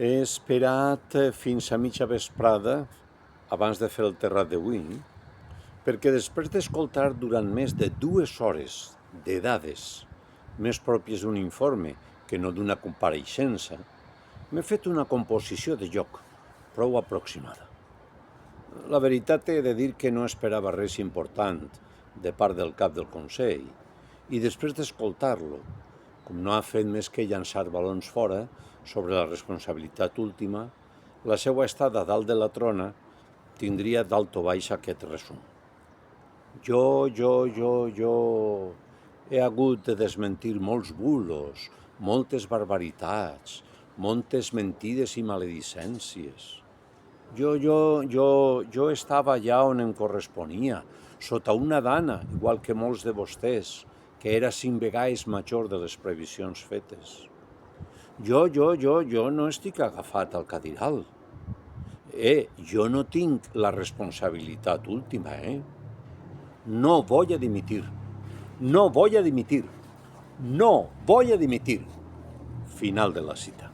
He esperat fins a mitja vesprada, abans de fer el terrat d'avui, perquè després d'escoltar durant més de 2 hores de dades, més pròpies d'un informe que no d'una compareixença, m'he fet una composició de joc prou aproximada. La veritat he de dir que no esperava res important de part del cap del Consell, i després d'escoltar-lo, com no ha fet més que llançar balons fora sobre la responsabilitat última, la seva estada dalt de la trona tindria dalt o baix aquest resum. Jo he hagut de desmentir molts bulos, moltes barbaritats, moltes mentides i maledicències. Jo estava allà on em corresponia, sota una dana, igual que molts de vostès, que era 5 vegades major de les previsions fetes. Jo no estic agafat al cadiral. Jo no tinc la responsabilitat última, No voy a dimitir. No voy a dimitir. No voy a dimitir. Final de la cita.